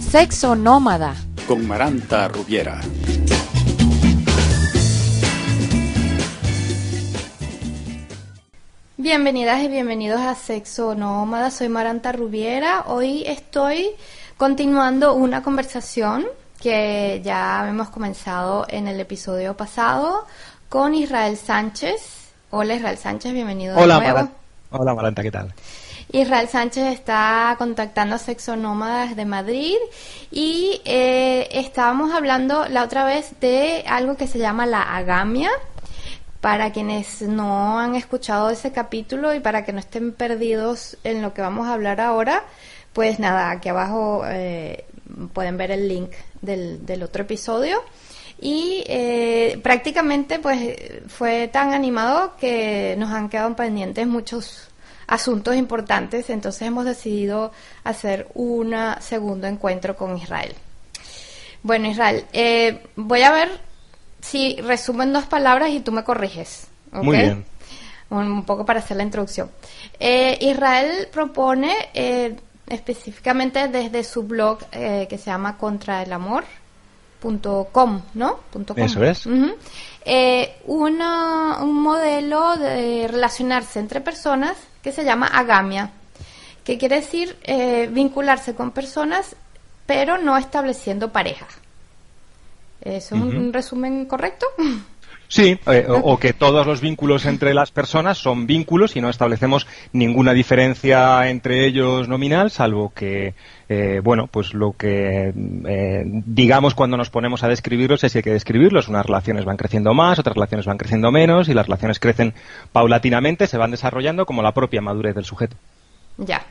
Sexo Nómada con Maranta Rubiera. Bienvenidas y bienvenidos a Sexo Nómada, soy Maranta Rubiera. Hoy estoy continuando una conversación que ya hemos comenzado en el episodio pasado con Israel Sánchez. Hola Israel Sánchez, bienvenido de nuevo. Hola Maranta, ¿qué tal? Israel Sánchez está contactando a Sexo Nómada desde Madrid y estábamos hablando la otra vez de algo que se llama la agamia. Para quienes no han escuchado ese capítulo y para que no estén perdidos en lo que vamos a hablar ahora, pues nada, aquí abajo pueden ver el link del otro episodio. Y prácticamente pues fue tan animado que nos han quedado pendientes muchos asuntos importantes, entonces hemos decidido hacer un segundo encuentro con Israel. Bueno, Israel, voy a ver si resumo en 2 palabras y tú me corriges, ¿okay? Muy bien. Un poco para hacer la introducción. Israel propone específicamente desde su blog que se llama contraelamor.com, ¿no? .com. Eso es. Uh-huh. Un modelo de relacionarse entre personas que se llama agamia, que quiere decir vincularse con personas pero no estableciendo pareja. ¿Eso es un resumen correcto? Sí, o que todos los vínculos entre las personas son vínculos y no establecemos ninguna diferencia entre ellos nominal, salvo que, pues lo que digamos cuando nos ponemos a describirlos es que hay que describirlos. Unas relaciones van creciendo más, otras relaciones van creciendo menos y las relaciones crecen paulatinamente, se van desarrollando como la propia madurez del sujeto. Ya.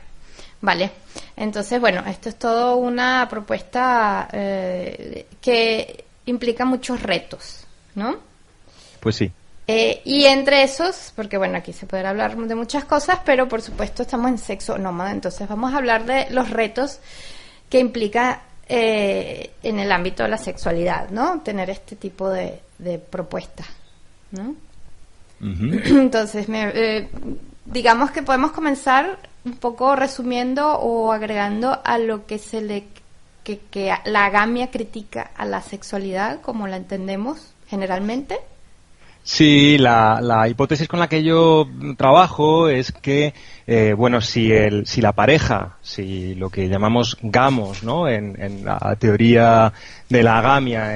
Vale, entonces bueno, esto es todo una propuesta que implica muchos retos, ¿no? Pues sí. Y entre esos, porque bueno, aquí se podrá hablar de muchas cosas, pero por supuesto estamos en Sexo Nómada, entonces vamos a hablar de los retos que implica en el ámbito de la sexualidad, ¿no? Tener este tipo de propuestas, ¿no? Uh-huh. Entonces, digamos que podemos comenzar un poco resumiendo o agregando a lo que que la agamia critica a la sexualidad como la entendemos generalmente. Sí, la hipótesis con la que yo trabajo es que, si la pareja, si lo que llamamos gamos, ¿no? En la teoría de la agamia,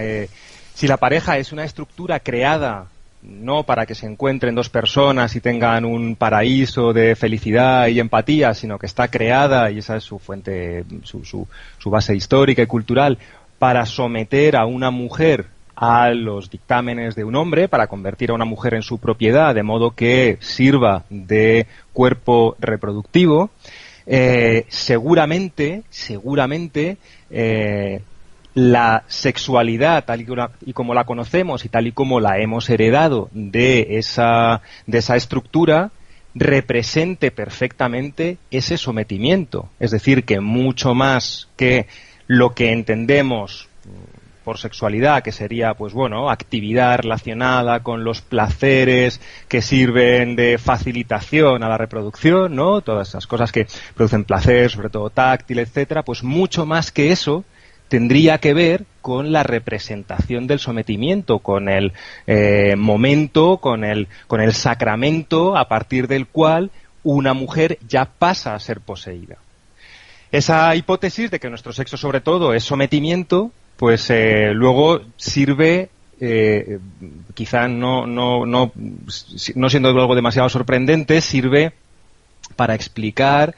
si la pareja es una estructura creada no para que se encuentren 2 personas y tengan un paraíso de felicidad y empatía, sino que está creada, y esa es su fuente, su base histórica y cultural, para someter a una mujer a los dictámenes de un hombre, para convertir a una mujer en su propiedad, de modo que sirva de cuerpo reproductivo. Seguramente, la sexualidad tal y como la conocemos y tal y como la hemos heredado de esa estructura represente perfectamente ese sometimiento. Es decir, que mucho más que lo que entendemos por sexualidad, que sería actividad relacionada con los placeres que sirven de facilitación a la reproducción, ¿no? Todas esas cosas que producen placer, sobre todo táctil, etcétera, pues mucho más que eso tendría que ver con la representación del sometimiento, con el momento, con el sacramento a partir del cual una mujer ya pasa a ser poseída. Esa hipótesis de que nuestro sexo sobre todo es sometimiento, pues luego sirve, quizá no siendo algo demasiado sorprendente, sirve para explicar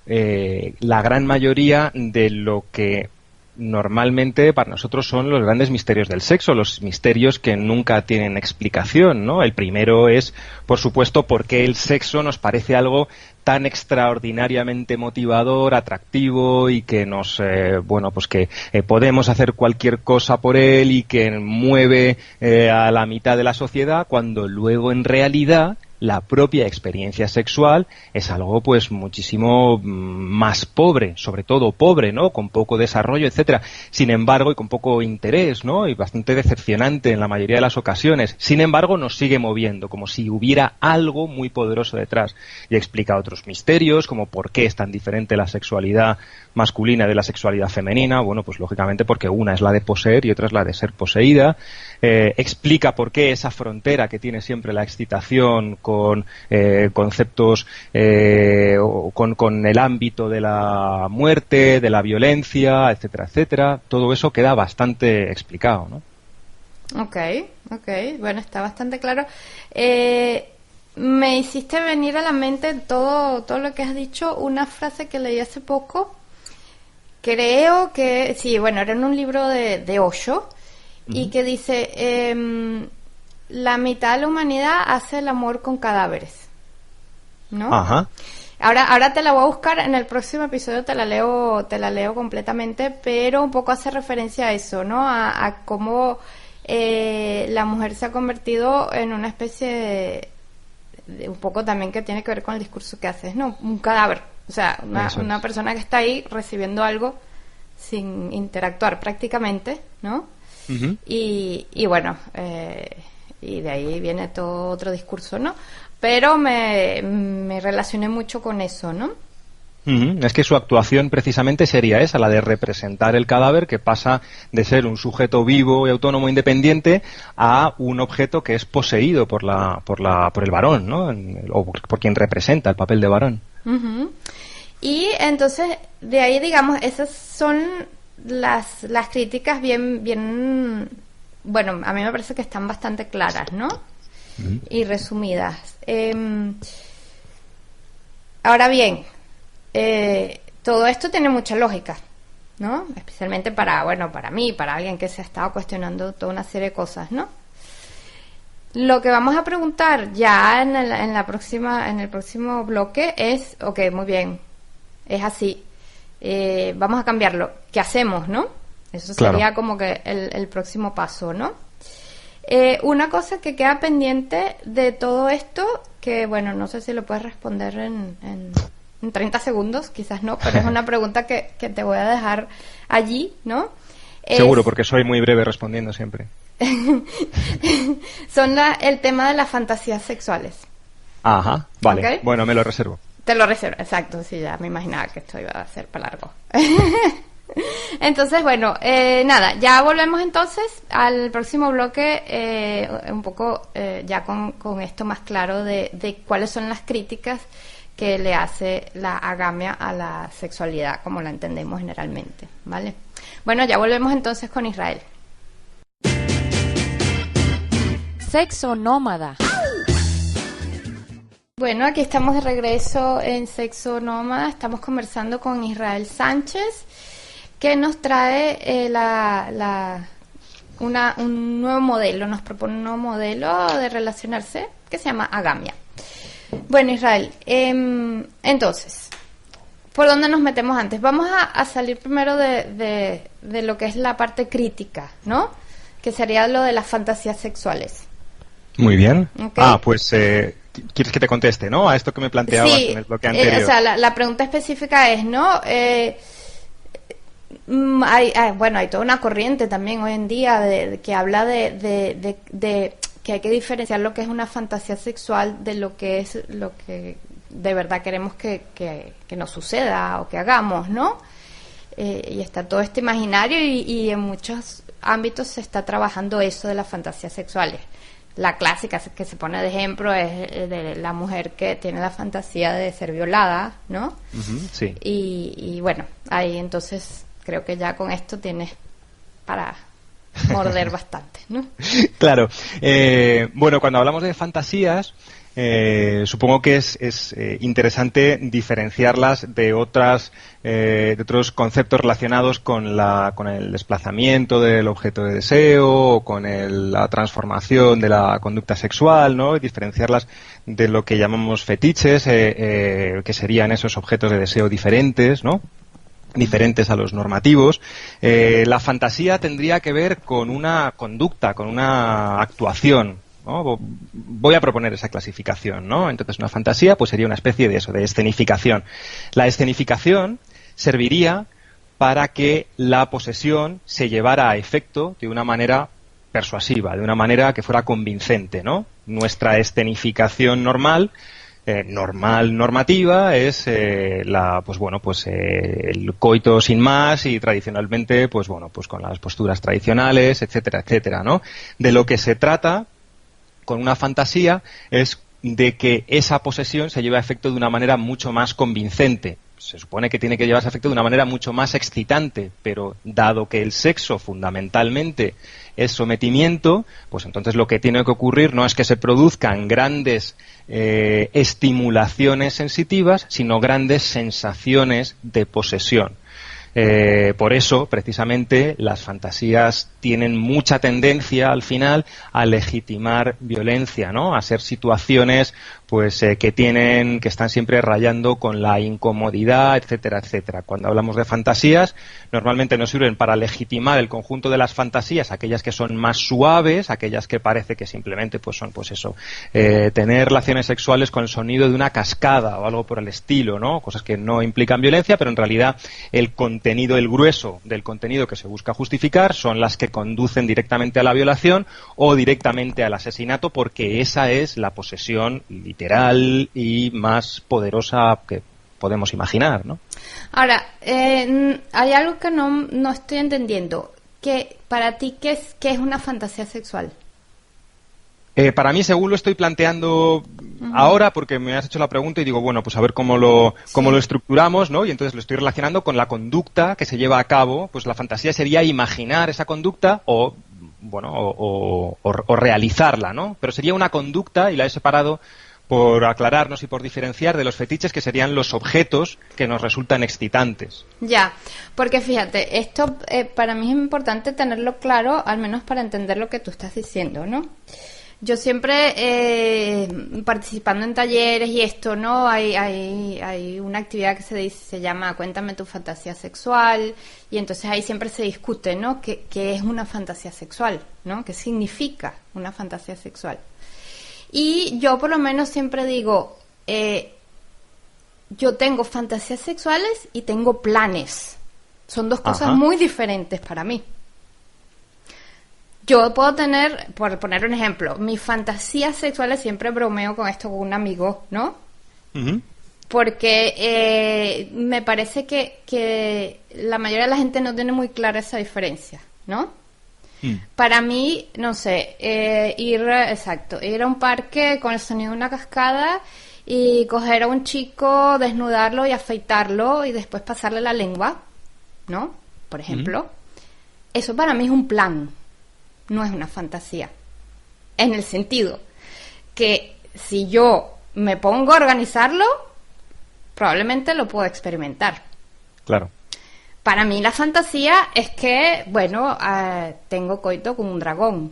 la gran mayoría de lo que normalmente para nosotros son los grandes misterios del sexo, los misterios que nunca tienen explicación, ¿no? El primero es, por supuesto, por qué el sexo nos parece algo tan extraordinariamente motivador, atractivo y que nos, podemos hacer cualquier cosa por él y que mueve a la mitad de la sociedad, cuando luego en realidad la propia experiencia sexual es algo pues muchísimo más pobre, sobre todo pobre, ¿no? Con poco desarrollo, etcétera. Sin embargo, y con poco interés, ¿no? Y bastante decepcionante en la mayoría de las ocasiones. Sin embargo, nos sigue moviendo, como si hubiera algo muy poderoso detrás. Y explica otros misterios, como por qué es tan diferente la sexualidad masculina de la sexualidad femenina. Bueno, pues lógicamente porque una es la de poseer y otra es la de ser poseída. Explica por qué esa frontera que tiene siempre la excitación con conceptos, con el ámbito de la muerte, de la violencia, etcétera, etcétera. Todo eso queda bastante explicado, ¿no? Ok, bueno, está bastante claro. Me hiciste venir a la mente todo lo que has dicho, una frase que leí hace poco. Creo que, sí, bueno, era en un libro de Osho, y que dice, la mitad de la humanidad hace el amor con cadáveres, ¿no? Ajá. Ahora te la voy a buscar, en el próximo episodio te la leo completamente, pero un poco hace referencia a eso, ¿no? A cómo la mujer se ha convertido en una especie de un poco también que tiene que ver con el discurso que haces, ¿no? Un cadáver, o sea, una persona que está ahí recibiendo algo sin interactuar prácticamente, ¿no? Uh-huh. Y bueno, y de ahí viene todo otro discurso, ¿no? Pero me relacioné mucho con eso, ¿no? Uh-huh. Es que su actuación precisamente sería esa, la de representar el cadáver, que pasa de ser un sujeto vivo y autónomo independiente a un objeto que es poseído por el varón, ¿no? O por quien representa el papel de varón. Uh-huh. Y entonces, de ahí, digamos, esas son las críticas bien, bueno, a mí me parece que están bastante claras, ¿no? Uh-huh. Y resumidas. Ahora bien, todo esto tiene mucha lógica, ¿no? Especialmente para mí, para alguien que se ha estado cuestionando toda una serie de cosas, ¿no? Lo que vamos a preguntar ya en el próximo bloque es, ok, muy bien, es así, vamos a cambiarlo, ¿qué hacemos, no? Eso sería claro, como que el próximo paso, ¿no? Una cosa que queda pendiente de todo esto, que bueno, no sé si lo puedes responder en 30 segundos, quizás no, pero es una pregunta que te voy a dejar allí, ¿no? Seguro, porque soy muy breve respondiendo siempre. Son el tema de las fantasías sexuales. Ajá, vale. ¿Okay? Bueno, me lo reservo. Te lo reservo, exacto, sí, ya me imaginaba que esto iba a ser para largo. Entonces, bueno, nada, ya volvemos entonces al próximo bloque, un poco ya con esto más claro de cuáles son las críticas que le hace la agamia a la sexualidad como la entendemos generalmente, ¿vale? Bueno, ya volvemos entonces con Israel. Sexo nómada. Bueno, aquí estamos de regreso en Sexo Nómada. Estamos conversando con Israel Sánchez, que nos trae un nuevo modelo, nos propone un nuevo modelo de relacionarse que se llama agamia. Bueno, Israel, entonces, ¿por dónde nos metemos antes? Vamos a salir primero de lo que es la parte crítica, ¿no? Que sería lo de las fantasías sexuales. Muy bien. ¿Okay? Pues quieres que te conteste, ¿no? A esto que me planteabas en el bloque anterior. O sea, la pregunta específica es, ¿no? Hay toda una corriente también hoy en día que habla de que hay que diferenciar lo que es una fantasía sexual de lo que es lo que de verdad queremos que nos suceda o que hagamos, ¿no? Y está todo este imaginario y en muchos ámbitos se está trabajando eso de las fantasías sexuales. La clásica que se pone de ejemplo es de la mujer que tiene la fantasía de ser violada, ¿no? Uh-huh, sí. Y bueno, ahí entonces creo que ya con esto tienes para morder bastante, ¿no? Claro. Bueno, cuando hablamos de fantasías, supongo que es interesante diferenciarlas de otros conceptos relacionados con el desplazamiento del objeto de deseo o con la transformación de la conducta sexual, ¿no? Y diferenciarlas de lo que llamamos fetiches, que serían esos objetos de deseo diferentes, ¿no? Diferentes a los normativos. La fantasía tendría que ver con una conducta, con una actuación, ¿no? Voy a proponer esa clasificación, ¿no? Entonces una fantasía pues sería una especie de eso, de escenificación. La escenificación serviría para que la posesión se llevara a efecto de una manera persuasiva, de una manera que fuera convincente, ¿no? Nuestra escenificación normativa es el coito sin más y tradicionalmente pues con las posturas tradicionales, etcétera, etcétera, ¿no? De lo que se trata con una fantasía es de que esa posesión se lleve a efecto de una manera mucho más convincente. Se supone que tiene que llevarse a efecto de una manera mucho más excitante, pero dado que el sexo fundamentalmente es sometimiento, pues entonces lo que tiene que ocurrir no es que se produzcan grandes estimulaciones sensitivas, sino grandes sensaciones de posesión. Por eso, precisamente, las fantasías tienen mucha tendencia, al final, a legitimar violencia, ¿no? A ser situaciones, pues, que están siempre rayando con la incomodidad, etcétera, etcétera. Cuando hablamos de fantasías, normalmente nos sirven para legitimar el conjunto de las fantasías, aquellas que son más suaves, aquellas que parece que simplemente, pues, son, pues eso, tener relaciones sexuales con el sonido de una cascada o algo por el estilo, ¿no? Cosas que no implican violencia, pero en realidad el grueso del contenido que se busca justificar son las que conducen directamente a la violación o directamente al asesinato, porque esa es la posesión literal y más poderosa que podemos imaginar, ¿no? Ahora, hay algo que no estoy entendiendo. Que para ti, ¿qué es una fantasía sexual? Para mí, según lo estoy planteando ahora, porque me has hecho la pregunta y digo, bueno, pues a ver cómo lo estructuramos, ¿no? Y entonces lo estoy relacionando con la conducta que se lleva a cabo. Pues la fantasía sería imaginar esa conducta o realizarla, ¿no? Pero sería una conducta, y la he separado por aclararnos y por diferenciar de los fetiches, que serían los objetos que nos resultan excitantes. Ya, porque fíjate, esto para mí es importante tenerlo claro, al menos para entender lo que tú estás diciendo, ¿no? Yo siempre, participando en talleres y esto, ¿no? Hay una actividad que se llama Cuéntame tu fantasía sexual, y entonces ahí siempre se discute, ¿no? ¿Qué es una fantasía sexual? ¿No? ¿Qué significa una fantasía sexual? Y yo por lo menos siempre digo, yo tengo fantasías sexuales y tengo planes. Son dos cosas muy diferentes para mí. Yo puedo tener, por poner un ejemplo, mis fantasías sexuales, siempre bromeo con esto con un amigo, ¿no? Uh-huh. Porque me parece que la mayoría de la gente no tiene muy clara esa diferencia, ¿no? Para mí, no sé, ir a un parque con el sonido de una cascada y coger a un chico, desnudarlo y afeitarlo y después pasarle la lengua, ¿no? Por ejemplo. Eso para mí es un plan. No es una fantasía, en el sentido que si yo me pongo a organizarlo, probablemente lo puedo experimentar. Claro. Para mí la fantasía es que, bueno, tengo coito con un dragón,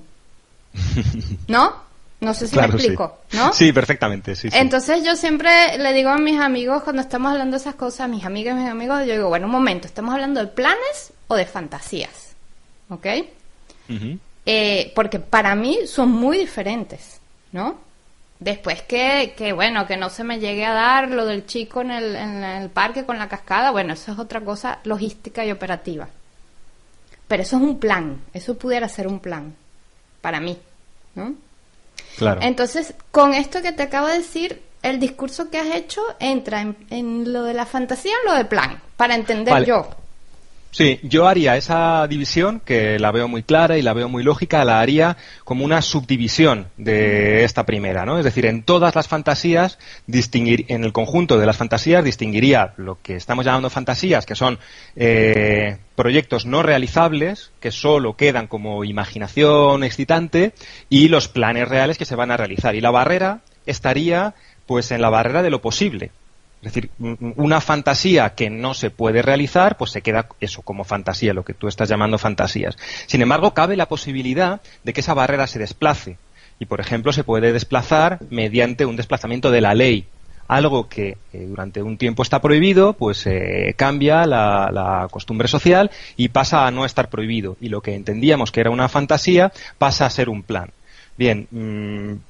¿no? No sé si me explico, sí. ¿no? Sí, perfectamente, sí. Entonces yo siempre le digo a mis amigos, cuando estamos hablando de esas cosas, mis amigas y mis amigos, yo digo, bueno, un momento, ¿estamos hablando de planes o de fantasías? ¿Ok? Uh-huh. Porque para mí son muy diferentes, ¿no? Después que no se me llegue a dar lo del chico en el parque con la cascada, bueno, eso es otra cosa logística y operativa. Pero eso es un plan, eso pudiera ser un plan para mí, ¿no? Claro. Entonces, con esto que te acabo de decir, el discurso que has hecho entra en lo de la fantasía o lo del plan, para entender yo. Sí, yo haría esa división, que la veo muy clara y la veo muy lógica, la haría como una subdivisión de esta primera, ¿no? Es decir, en todas las fantasías, en el conjunto de las fantasías, distinguiría lo que estamos llamando fantasías, que son proyectos no realizables, que solo quedan como imaginación excitante, y los planes reales que se van a realizar. Y la barrera estaría, pues, en la barrera de lo posible. Es decir, una fantasía que no se puede realizar, pues se queda eso como fantasía, lo que tú estás llamando fantasías. Sin embargo, cabe la posibilidad de que esa barrera se desplace. Y, por ejemplo, se puede desplazar mediante un desplazamiento de la ley. Algo que durante un tiempo está prohibido, pues cambia la costumbre social y pasa a no estar prohibido. Y lo que entendíamos que era una fantasía pasa a ser un plan. Bien,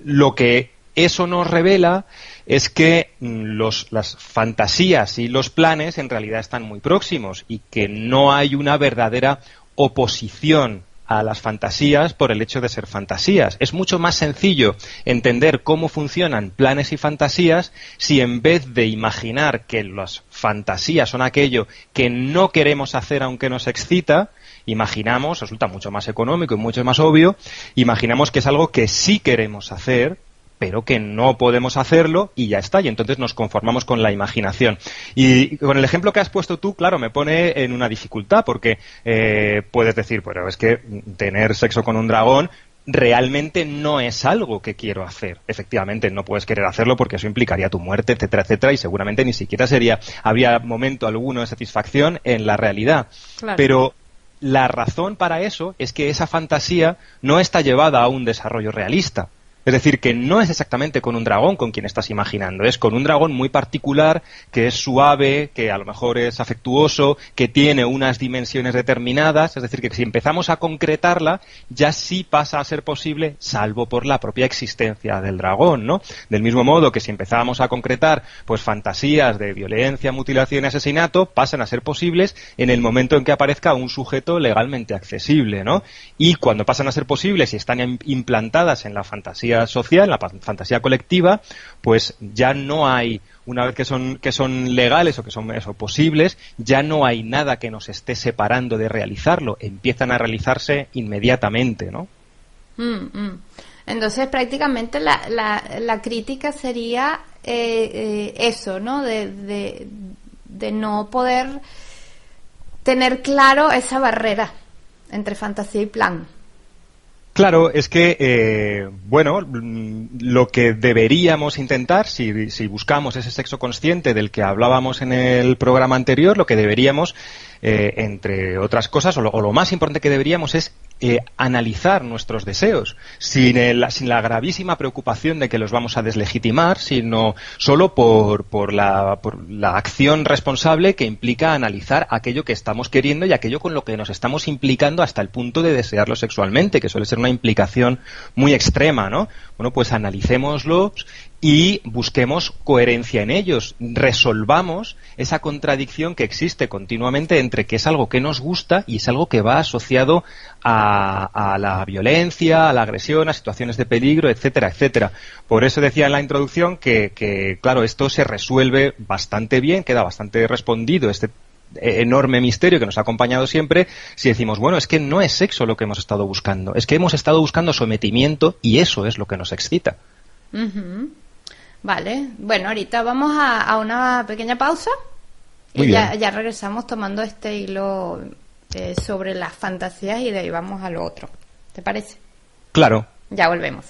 lo que eso nos revela es que las fantasías y los planes en realidad están muy próximos y que no hay una verdadera oposición a las fantasías por el hecho de ser fantasías. Es mucho más sencillo entender cómo funcionan planes y fantasías si en vez de imaginar que las fantasías son aquello que no queremos hacer aunque nos excita, imaginamos, resulta mucho más económico y mucho más obvio, imaginamos que es algo que sí queremos hacer, pero que no podemos hacerlo y ya está, y entonces nos conformamos con la imaginación. Y con el ejemplo que has puesto tú, claro, me pone en una dificultad, porque puedes decir, pero es que tener sexo con un dragón realmente no es algo que quiero hacer. Efectivamente, no puedes querer hacerlo porque eso implicaría tu muerte, etcétera, etcétera, y seguramente ni siquiera habría momento alguno de satisfacción en la realidad. Claro. Pero la razón para eso es que esa fantasía no está llevada a un desarrollo realista. Es decir, que no es exactamente con un dragón con quien estás imaginando, es con un dragón muy particular, que es suave, que a lo mejor es afectuoso, que tiene unas dimensiones determinadas, es decir, que si empezamos a concretarla, ya sí pasa a ser posible, salvo por la propia existencia del dragón, ¿no? Del mismo modo que si empezamos a concretar, pues fantasías de violencia, mutilación y asesinato, pasan a ser posibles en el momento en que aparezca un sujeto legalmente accesible, ¿no? Y cuando pasan a ser posibles y están implantadas en la fantasía social, la fantasía colectiva, pues ya no hay, una vez que son legales o que son posibles, ya no hay nada que nos esté separando de realizarlo, empiezan a realizarse inmediatamente, ¿no? Entonces prácticamente la crítica sería eso, ¿no? De no poder tener claro esa barrera entre fantasía y plan. Claro, es que, lo que deberíamos intentar, si buscamos ese sexo consciente del que hablábamos en el programa anterior, lo que deberíamos, entre otras cosas, o lo más importante que deberíamos es analizar nuestros deseos, sin la gravísima preocupación de que los vamos a deslegitimar, sino solo por la acción responsable que implica analizar aquello que estamos queriendo y aquello con lo que nos estamos implicando hasta el punto de desearlo sexualmente, que suele ser una implicación muy extrema, ¿no? Bueno, pues analicémoslo y busquemos coherencia en ellos, resolvamos esa contradicción que existe continuamente entre que es algo que nos gusta y es algo que va asociado a la violencia, a la agresión, a situaciones de peligro, etcétera, etcétera. Por eso decía en la introducción que claro, esto se resuelve bastante bien, queda bastante respondido este enorme misterio que nos ha acompañado siempre si decimos, bueno, es que no es sexo lo que hemos estado buscando, es que hemos estado buscando sometimiento y eso es lo que nos excita. Vale, bueno, ahorita vamos a una pequeña pausa y ya regresamos tomando este hilo sobre las fantasías y de ahí vamos a lo otro. ¿Te parece? Claro. Ya volvemos.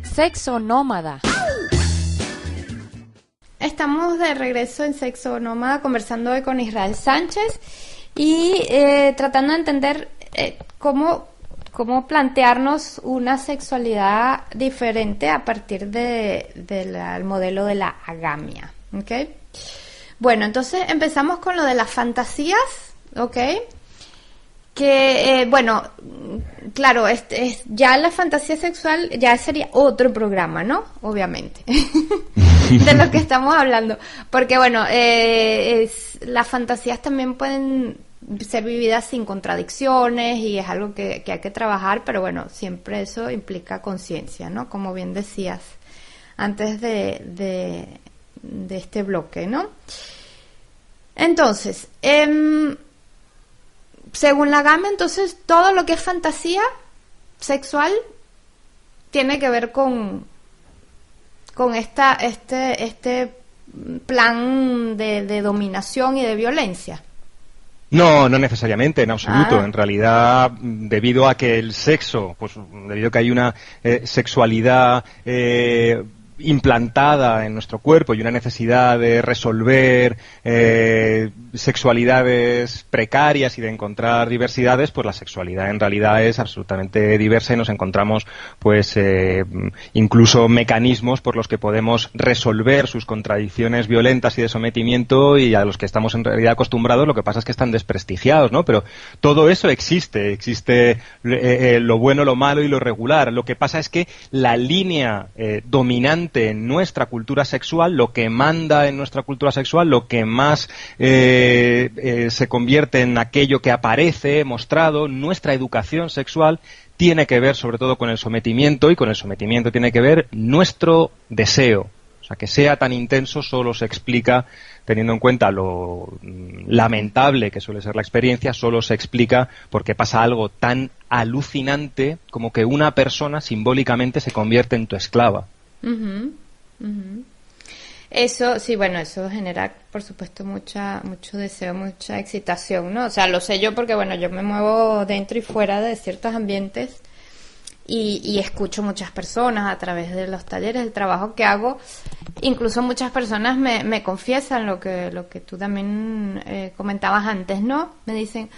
Sexo nómada. Estamos de regreso en Sexo Nómada conversando hoy con Israel Sánchez y tratando de entender cómo plantearnos una sexualidad diferente a partir del modelo de la agamia, ¿ok? Bueno, entonces empezamos con lo de las fantasías, ¿ok? Que, claro, ya la fantasía sexual ya sería otro programa, ¿no? Obviamente, de lo que estamos hablando. Porque, bueno, las fantasías también pueden ser vividas sin contradicciones y es algo que hay que trabajar, pero bueno, siempre eso implica conciencia, ¿no? Como bien decías antes de este bloque, ¿no? Entonces, según la gama, entonces, todo lo que es fantasía sexual tiene que ver con este plan de dominación y de violencia. No necesariamente, en absoluto. En realidad, debido a que el sexo, pues debido a que hay una sexualidad implantada en nuestro cuerpo y una necesidad de resolver sexualidades precarias y de encontrar diversidades, pues la sexualidad en realidad es absolutamente diversa y nos encontramos pues incluso mecanismos por los que podemos resolver sus contradicciones violentas y de sometimiento, y a los que estamos en realidad acostumbrados. Lo que pasa es que están desprestigiados, ¿no? Pero todo eso existe lo bueno, lo malo y lo regular. Lo que pasa es que la línea dominante en nuestra cultura sexual, lo que manda en nuestra cultura sexual, lo que más se convierte en aquello que aparece mostrado, nuestra educación sexual, tiene que ver sobre todo con el sometimiento, y con el sometimiento tiene que ver nuestro deseo. O sea, que sea tan intenso solo se explica, teniendo en cuenta lo lamentable que suele ser la experiencia, solo se explica porque pasa algo tan alucinante como que una persona simbólicamente se convierte en tu esclava. Uh-huh, uh-huh. Eso, sí, bueno, eso genera, por supuesto, mucho deseo, mucha excitación, ¿no? O sea, lo sé yo porque, bueno, yo me muevo dentro y fuera de ciertos ambientes y escucho muchas personas a través de los talleres, el trabajo que hago. Incluso muchas personas me confiesan lo que tú también comentabas antes, ¿no? Me dicen,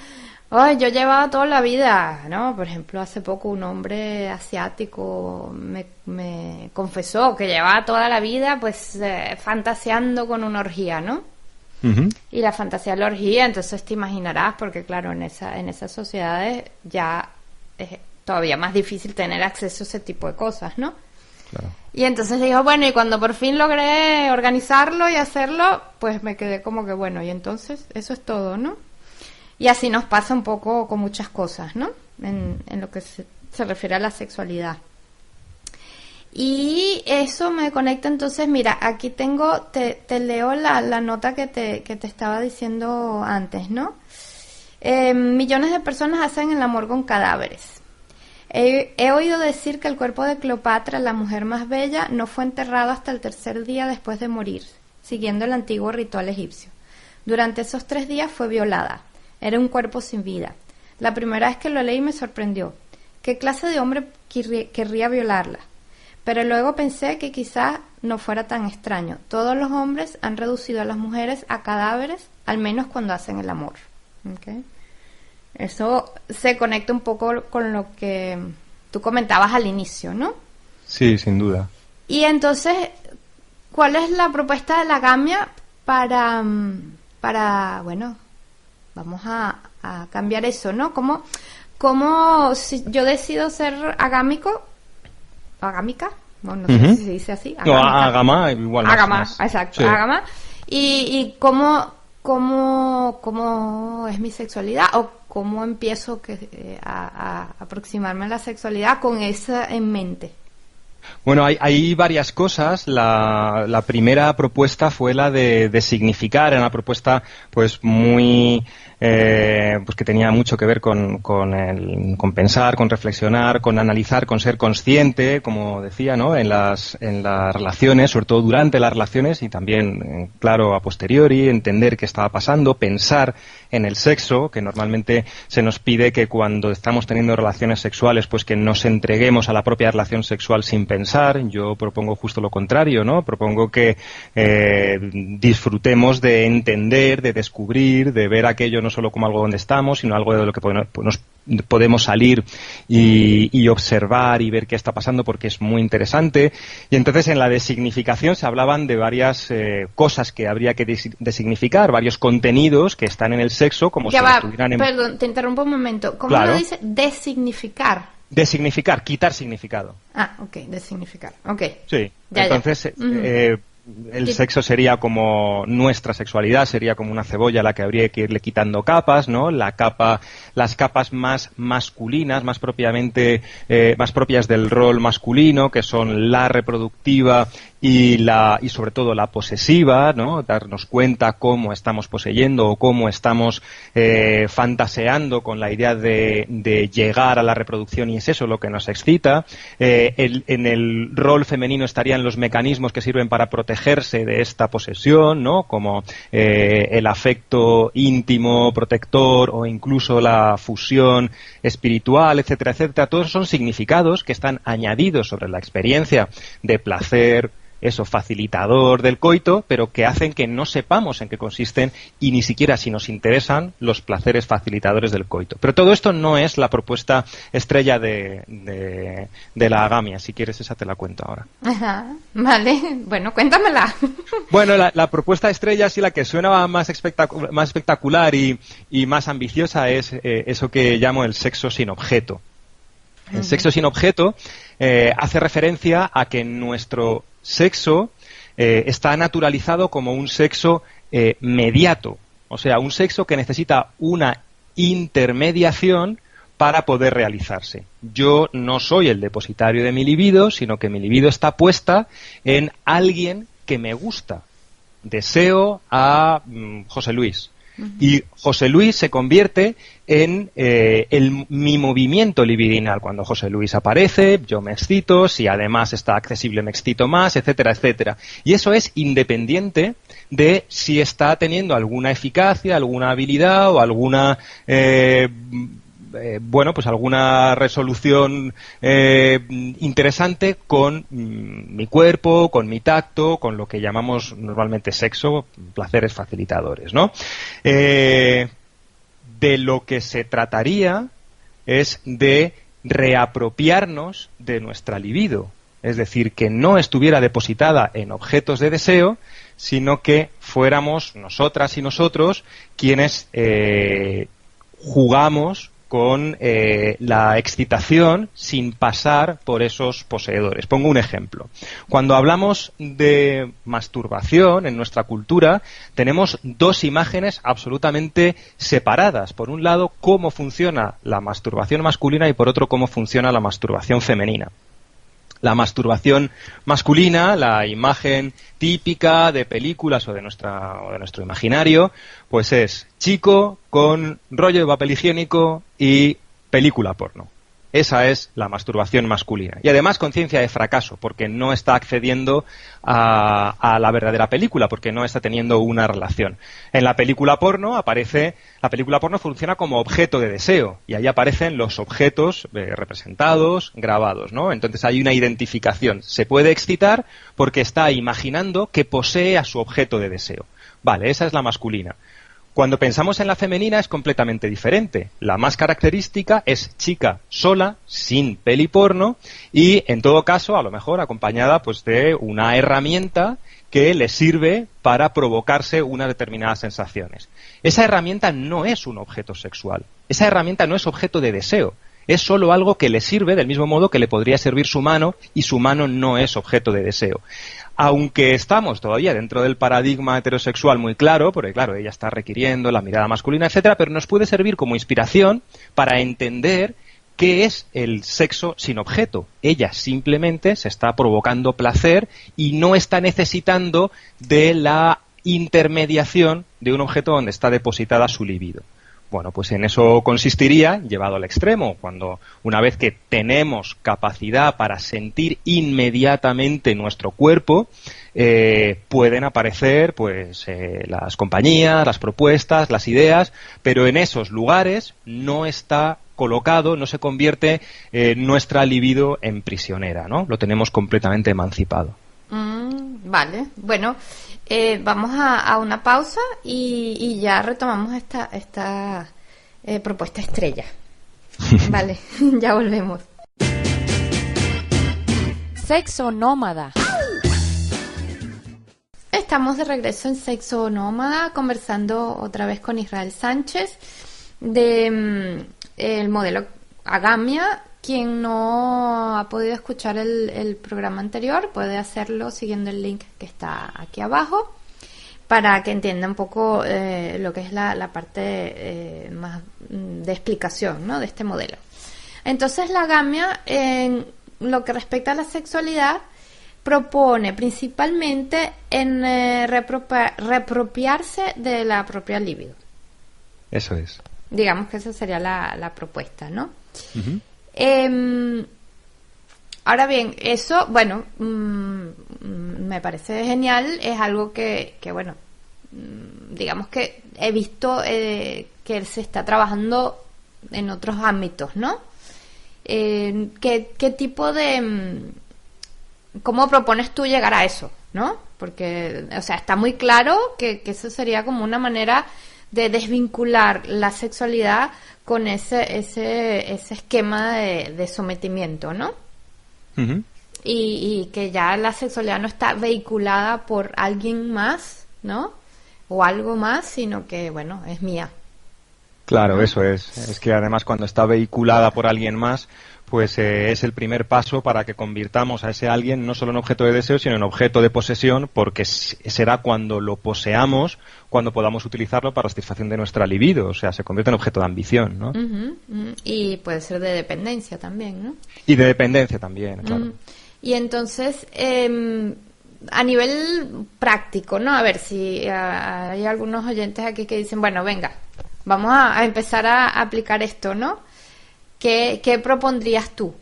oh, yo he llevado toda la vida, ¿no? Por ejemplo, hace poco un hombre asiático me confesó que llevaba toda la vida pues fantaseando con una orgía, ¿no? Uh-huh. Y la fantasía de la orgía, entonces te imaginarás, porque claro, en esas sociedades ya es todavía más difícil tener acceso a ese tipo de cosas, ¿no? Claro. Y entonces dijo, bueno, y cuando por fin logré organizarlo y hacerlo, pues me quedé como que, bueno, y entonces eso es todo, ¿no? Y así nos pasa un poco con muchas cosas, ¿no? En lo que se refiere a la sexualidad. Y eso me conecta, entonces, mira, aquí tengo, te leo la nota que te estaba diciendo antes, ¿no? Millones de personas hacen el amor con cadáveres. He oído decir que el cuerpo de Cleopatra, la mujer más bella, no fue enterrado hasta el tercer día después de morir, siguiendo el antiguo ritual egipcio. Durante esos 3 días fue violada. Era un cuerpo sin vida. La primera vez que lo leí me sorprendió. ¿Qué clase de hombre querría violarla? Pero luego pensé que quizás no fuera tan extraño. Todos los hombres han reducido a las mujeres a cadáveres, al menos cuando hacen el amor. ¿Okay? Eso se conecta un poco con lo que tú comentabas al inicio, ¿no? Sí, sin duda. Y entonces, ¿cuál es la propuesta de la agamia para bueno, vamos a cambiar eso, ¿no? ¿Cómo si yo decido ser agámica? Bueno, no sé si se dice así. Agámica. No, agama igual. Agama, exacto, sí. Agama. Y cómo es mi sexualidad, o cómo empiezo a aproximarme a la sexualidad con eso en mente. Bueno, hay varias cosas. La primera propuesta fue la de significar. Era una propuesta pues muy pues que tenía mucho que ver con pensar, con reflexionar, con analizar, con ser consciente, como decía, ¿no? En las relaciones, sobre todo durante las relaciones y también, claro, a posteriori, entender qué estaba pasando, pensar en el sexo, que normalmente se nos pide que cuando estamos teniendo relaciones sexuales, pues que nos entreguemos a la propia relación sexual sin pensar. Yo propongo justo lo contrario, ¿no? Propongo que disfrutemos de entender, de descubrir, de ver aquello no solo como algo donde estamos, sino algo de lo que nos podemos salir y observar y ver qué está pasando, porque es muy interesante. Y entonces en la designificación se hablaban de varias cosas que habría que designificar, varios contenidos que están en el sexo, como ya si va, estuvieran en... Perdón, te interrumpo un momento. ¿Cómo claro. lo dice? Designificar. Designificar, quitar significado. Ah, ok, designificar. Ok. Sí, ya, entonces... Ya. El sexo sería como nuestra sexualidad, sería como una cebolla a la que habría que irle quitando capas, ¿no? Las capas más masculinas, más propiamente, más propias del rol masculino, que son la reproductiva y sobre todo la posesiva, ¿no? Darnos cuenta cómo estamos poseyendo o cómo estamos fantaseando con la idea de llegar a la reproducción, y es eso lo que nos excita. En el rol femenino estarían los mecanismos que sirven para protegerse de esta posesión, ¿no? Como el afecto íntimo, protector, o incluso la fusión espiritual, etcétera, etcétera. Todos son significados que están añadidos sobre la experiencia de placer, eso, facilitador del coito, pero que hacen que no sepamos en qué consisten y ni siquiera si nos interesan los placeres facilitadores del coito. Pero todo esto no es la propuesta estrella de la agamia. Si quieres, esa te la cuento ahora. Ajá, vale. Bueno, cuéntamela. Bueno, la propuesta estrella, sí, la que suena más espectacular y más ambiciosa es eso que llamo el sexo sin objeto. El sexo sin objeto hace referencia a que nuestro sexo está naturalizado como un sexo mediato, o sea, un sexo que necesita una intermediación para poder realizarse. Yo no soy el depositario de mi libido, sino que mi libido está puesta en alguien que me gusta. Deseo a José Luis. Y José Luis se convierte en mi movimiento libidinal. Cuando José Luis aparece, yo me excito, si además está accesible me excito más, etcétera, etcétera. Y eso es independiente de si está teniendo alguna eficacia, alguna habilidad o alguna pues alguna resolución interesante con mi cuerpo, con mi tacto, con lo que llamamos normalmente sexo, placeres facilitadores, ¿no? De lo que se trataría es de reapropiarnos de nuestra libido, es decir, que no estuviera depositada en objetos de deseo, sino que fuéramos nosotras y nosotros quienes jugamos con la excitación sin pasar por esos poseedores. Pongo un ejemplo. Cuando hablamos de masturbación en nuestra cultura, tenemos dos imágenes absolutamente separadas. Por un lado, cómo funciona la masturbación masculina y por otro, cómo funciona la masturbación femenina. La masturbación masculina, la imagen típica de películas o de nuestro imaginario, pues es chico con rollo de papel higiénico y película porno. Esa es la masturbación masculina. Y además conciencia de fracaso, porque no está accediendo a la verdadera película, porque no está teniendo una relación. En la película porno funciona como objeto de deseo, y ahí aparecen los objetos representados, grabados, ¿no? Entonces hay una identificación. Se puede excitar porque está imaginando que posee a su objeto de deseo. Vale, esa es la masculina. Cuando pensamos en la femenina es completamente diferente. La más característica es chica sola, sin peli porno y, en todo caso, a lo mejor acompañada pues de una herramienta que le sirve para provocarse unas determinadas sensaciones. Esa herramienta no es un objeto sexual. Esa herramienta no es objeto de deseo. Es solo algo que le sirve del mismo modo que le podría servir su mano y su mano no es objeto de deseo. Aunque estamos todavía dentro del paradigma heterosexual muy claro, porque claro, ella está requiriendo la mirada masculina, etcétera, pero nos puede servir como inspiración para entender qué es el sexo sin objeto. Ella simplemente se está provocando placer y no está necesitando de la intermediación de un objeto donde está depositada su libido. Bueno, pues en eso consistiría, llevado al extremo, cuando una vez que tenemos capacidad para sentir inmediatamente nuestro cuerpo, pueden aparecer pues las compañías, las propuestas, las ideas, pero en esos lugares no está colocado, no se convierte nuestra libido en prisionera, ¿no? Lo tenemos completamente emancipado. Vale, bueno, vamos a una pausa y ya retomamos esta propuesta estrella. Vale, ya volvemos. Sexo nómada. Estamos de regreso en Sexo Nómada, conversando otra vez con Israel Sánchez de el modelo Agamia. Quien no ha podido escuchar el programa anterior puede hacerlo siguiendo el link que está aquí abajo para que entienda un poco lo que es la parte más de explicación, ¿no?, de este modelo. Entonces la agamia, en lo que respecta a la sexualidad, propone principalmente en reapropiarse de la propia libido. Eso es. Digamos que esa sería la propuesta, ¿no? Uh-huh. Ahora bien, eso, bueno, me parece genial, es algo que bueno, digamos que he visto que se está trabajando en otros ámbitos, ¿no? ¿Qué tipo de ¿cómo propones tú llegar a eso, ¿no? Porque, o sea, está muy claro que eso sería como una manera de desvincular la sexualidad con ese esquema de sometimiento, ¿no? Ujú. Y que ya la sexualidad no está vehiculada por alguien más, ¿no? O algo más, sino que, bueno, es mía. Claro, eso es. Es que además cuando está vehiculada por alguien más, pues es el primer paso para que convirtamos a ese alguien no solo en objeto de deseo, sino en objeto de posesión, porque será cuando lo poseamos, cuando podamos utilizarlo para satisfacción de nuestra libido, o sea, se convierte en objeto de ambición, ¿no? Ujú, ujú. Y puede ser de dependencia también, ¿no? Y de dependencia también, claro. Y entonces, a nivel práctico, ¿no? A ver si hay algunos oyentes aquí que dicen, bueno, venga, vamos a empezar a aplicar esto, ¿no? ¿Qué propondrías tú?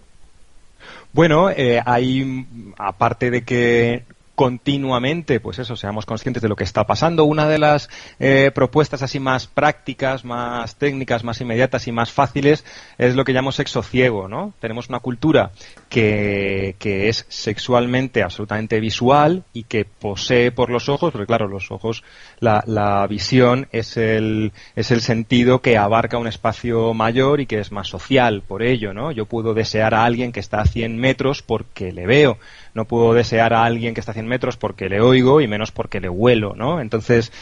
Bueno, hay, aparte de que continuamente, pues eso, seamos conscientes de lo que está pasando, una de las propuestas así más prácticas, más técnicas, más inmediatas y más fáciles es lo que llamo sexo ciego, ¿no? Tenemos una cultura que es sexualmente absolutamente visual y que posee por los ojos, porque claro, los ojos, la visión es el sentido que abarca un espacio mayor y que es más social por ello, ¿no? Yo puedo desear a alguien que está a 100 metros porque le veo, no puedo desear a alguien que está a 100 metros porque le oigo y menos porque le huelo, ¿no? Entonces,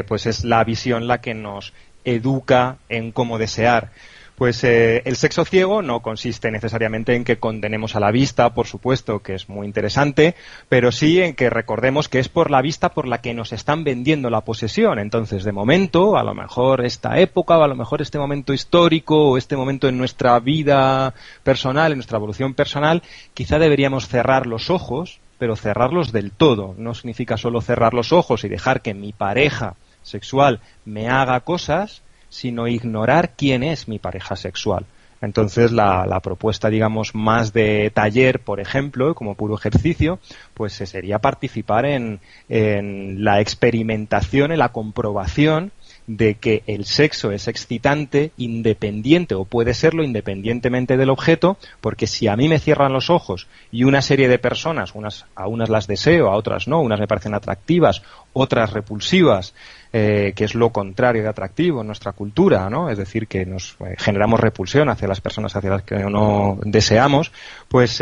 pues es la visión la que nos educa en cómo desear. Pues el sexo ciego no consiste necesariamente en que condenemos a la vista, por supuesto, que es muy interesante, pero sí en que recordemos que es por la vista por la que nos están vendiendo la posesión. Entonces, de momento, a lo mejor esta época, o a lo mejor este momento histórico, o este momento en nuestra vida personal, en nuestra evolución personal, quizá deberíamos cerrar los ojos, pero cerrarlos del todo. No significa solo cerrar los ojos y dejar que mi pareja sexual me haga cosas, sino ignorar quién es mi pareja sexual. Entonces, la propuesta, digamos, más de taller, por ejemplo, como puro ejercicio, pues sería participar en la experimentación, en la comprobación de que el sexo es excitante independiente, o puede serlo independientemente del objeto, porque si a mí me cierran los ojos y una serie de personas, a unas las deseo, a otras no, unas me parecen atractivas, otras repulsivas, que es lo contrario de atractivo en nuestra cultura, ¿no? Es decir, que nos generamos repulsión hacia las personas hacia las que no deseamos, pues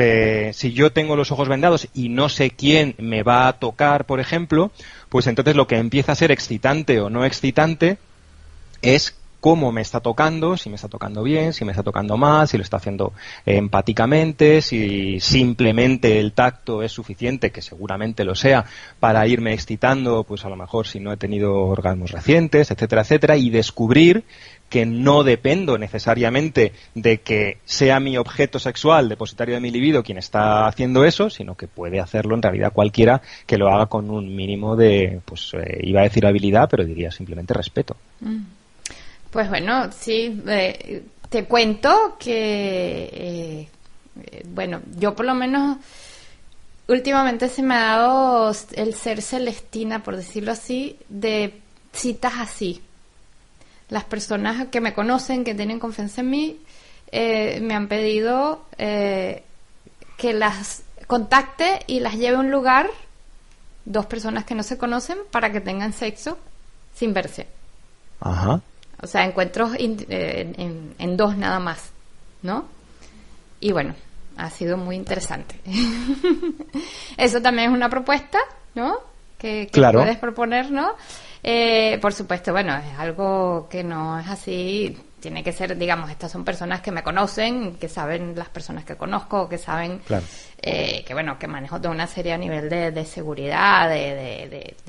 si yo tengo los ojos vendados y no sé quién me va a tocar, por ejemplo, pues entonces lo que empieza a ser excitante o no excitante es cómo me está tocando, si me está tocando bien, si me está tocando mal, si lo está haciendo empáticamente, si simplemente el tacto es suficiente, que seguramente lo sea, para irme excitando, pues a lo mejor si no he tenido orgasmos recientes, etcétera, etcétera, y descubrir que no dependo necesariamente de que sea mi objeto sexual, depositario de mi libido, quien está haciendo eso, sino que puede hacerlo en realidad cualquiera que lo haga con un mínimo de, pues iba a decir habilidad, pero diría simplemente respeto. Pues bueno, sí, te cuento que, bueno, yo por lo menos últimamente se me ha dado el ser celestina, por decirlo así, de citas así. Las personas que me conocen, que tienen confianza en mí, me han pedido que las contacte y las lleve a un lugar, dos personas que no se conocen, para que tengan sexo sin verse. Ajá. O sea, encuentros en dos nada más, ¿no? Y bueno, ha sido muy interesante. Eso también es una propuesta, ¿no? Que claro, puedes proponer, ¿no? Por supuesto, bueno, es algo que no es así. Tiene que ser, digamos, estas son personas que me conocen, que saben las personas que conozco, que saben claro, que bueno, que manejo toda una serie a nivel de seguridad,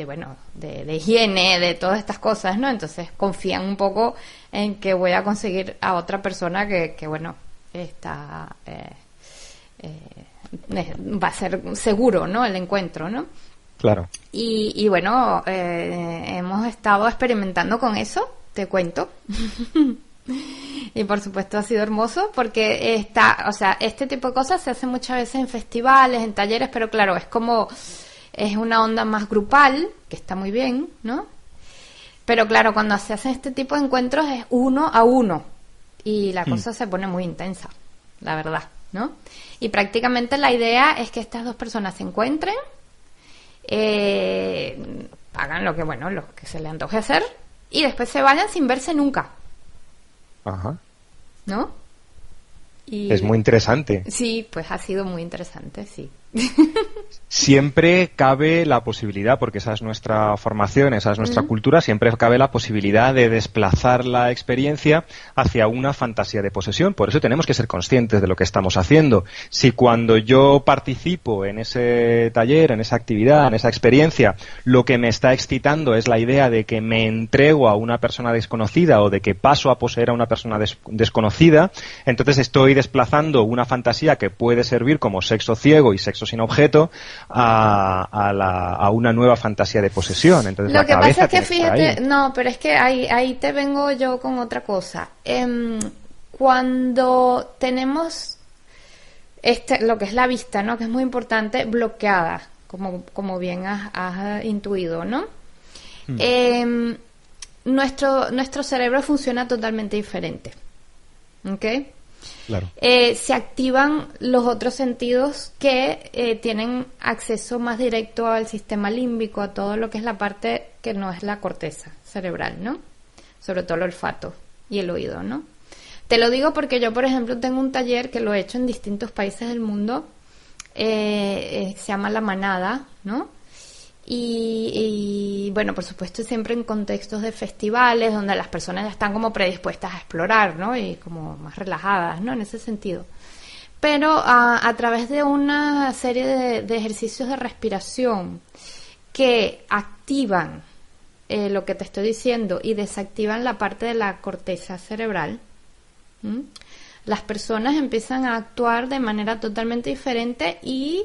bueno, de higiene, de todas estas cosas, ¿no? Entonces confían un poco en que voy a conseguir a otra persona que bueno, está va a ser seguro, ¿no? El encuentro, ¿no? claro. Y bueno, hemos estado experimentando con eso, te cuento. Y por supuesto ha sido hermoso porque o sea, este tipo de cosas se hace muchas veces en festivales, en talleres, pero claro, es una onda más grupal, que está muy bien, ¿no? Pero claro, cuando se hacen este tipo de encuentros es 1 a 1 y la cosa se pone muy intensa, la verdad. ¿no? Y prácticamente la idea es que estas dos personas se encuentren, hagan lo que se le antoje hacer y después se vayan sin verse nunca. Ajá. ¿No? Y es muy interesante. Sí, pues ha sido muy interesante, sí. Siempre cabe la posibilidad, porque esa es nuestra formación, esa es nuestra cultura, siempre cabe la posibilidad de desplazar la experiencia hacia una fantasía de posesión. Por eso tenemos que ser conscientes de lo que estamos haciendo. Si cuando yo participo en ese taller, en esa actividad, en esa experiencia, lo que me está excitando es la idea de que me entrego a una persona desconocida o de que paso a poseer a una persona desconocida, entonces estoy desplazando una fantasía que puede servir como sexo ciego y sexo sin objeto a una nueva fantasía de posesión. Entonces, lo que pasa es que, fíjate, no, pero es que ahí te vengo yo con otra cosa. Cuando tenemos lo que es la vista, ¿no? Que es muy importante, bloqueada, como bien has intuido, ¿no? Nuestro cerebro funciona totalmente diferente, ¿ok? Claro. Se activan los otros sentidos que tienen acceso más directo al sistema límbico, a todo lo que es la parte que no es la corteza cerebral, ¿no? Sobre todo el olfato y el oído, ¿no? Te lo digo porque yo, por ejemplo, tengo un taller que lo he hecho en distintos países del mundo, se llama La Manada, ¿no? Y bueno, por supuesto siempre en contextos de festivales donde las personas ya están como predispuestas a explorar, ¿no? Y como más relajadas, ¿no? En ese sentido. Pero a través de una serie de ejercicios de respiración que activan lo que te estoy diciendo y desactivan la parte de la corteza cerebral, las personas empiezan a actuar de manera totalmente diferente y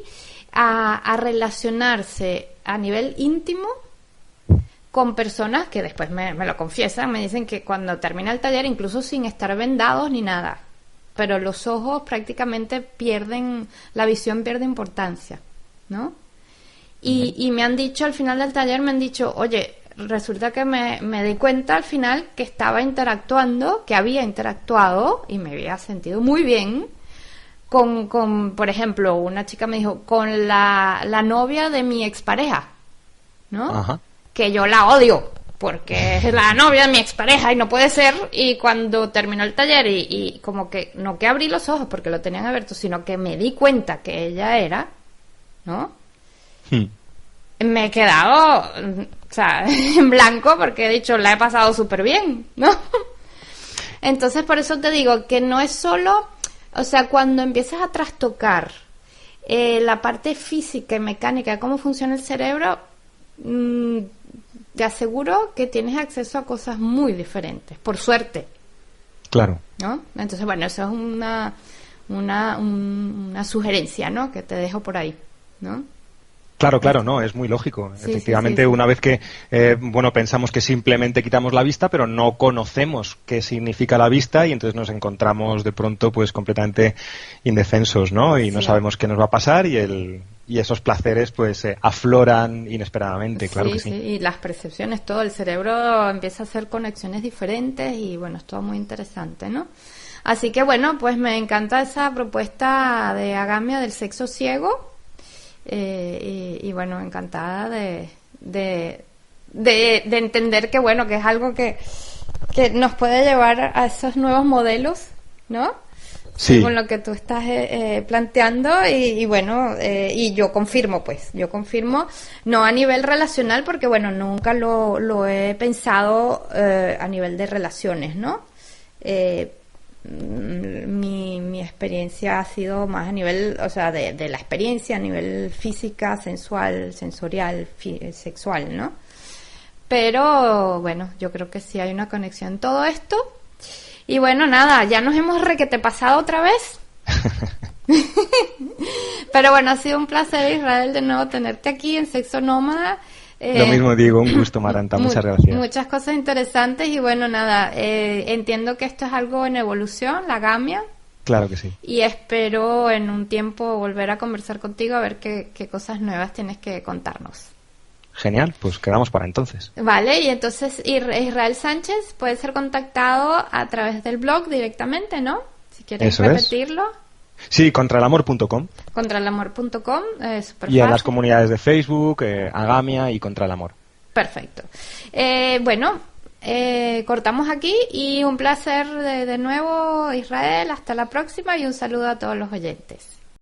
a relacionarse a nivel íntimo con personas que después me lo confiesan, me dicen que cuando termina el taller, incluso sin estar vendados ni nada, pero los ojos prácticamente la visión pierde importancia, ¿no? Y me han dicho al final del taller, oye, resulta que me di cuenta al final que estaba interactuando, que había interactuado y me había sentido muy bien con, por ejemplo, una chica me dijo, con la novia de mi expareja, ¿no? Ajá. Que yo la odio, porque es la novia de mi expareja y no puede ser, y cuando terminó el taller y como que, no que abrí los ojos porque lo tenían abiertos, sino que me di cuenta que ella era, ¿no? Me he quedado, o sea, en blanco porque he dicho, la he pasado súper bien, ¿no? Entonces, por eso te digo que no es solo... O sea, cuando empiezas a trastocar la parte física y mecánica de cómo funciona el cerebro, te aseguro que tienes acceso a cosas muy diferentes, por suerte. Claro. ¿No? Entonces, bueno, eso es una sugerencia, ¿no? Que te dejo por ahí, ¿no? Claro, no, es muy lógico. Sí, efectivamente, sí. Una vez que, pensamos que simplemente quitamos la vista, pero no conocemos qué significa la vista y entonces nos encontramos de pronto pues completamente indefensos, ¿no? Y no sabemos qué nos va a pasar y esos placeres pues afloran inesperadamente, claro que sí. Y las percepciones, todo el cerebro empieza a hacer conexiones diferentes y bueno, es todo muy interesante, ¿no? Así que bueno, pues me encanta esa propuesta de Agamia del sexo ciego. Y bueno, encantada de entender que bueno, que es algo que nos puede llevar a esos nuevos modelos, ¿no? Sí. Con lo que tú estás planteando y bueno, y yo confirmo, no a nivel relacional porque bueno, nunca lo he pensado a nivel de relaciones, ¿no? Mi experiencia ha sido más a nivel, o sea, de la experiencia a nivel física, sensual, sensorial, sexual, ¿no? Pero bueno, yo creo que sí hay una conexión en todo esto. Y bueno, nada, ya nos hemos requete pasado otra vez. Pero bueno, ha sido un placer, Israel, de nuevo tenerte aquí en Sexo Nómada. Lo mismo digo, un gusto, Maranta, muchas gracias. Muchas cosas interesantes y bueno, nada, entiendo que esto es algo en evolución, la agamia. Claro que sí. Y espero en un tiempo volver a conversar contigo a ver qué cosas nuevas tienes que contarnos. Genial, pues quedamos para entonces. Vale, y entonces Israel Sánchez puede ser contactado a través del blog directamente, ¿no? Si quieres Eso repetirlo. Sí, contraelamor.com. Contraelamor.com, súper Y en fácil. las comunidades de Facebook, Agamia y Contra el Amor. Perfecto. Bueno, cortamos aquí y un placer de nuevo, Israel. Hasta la próxima y un saludo a todos los oyentes.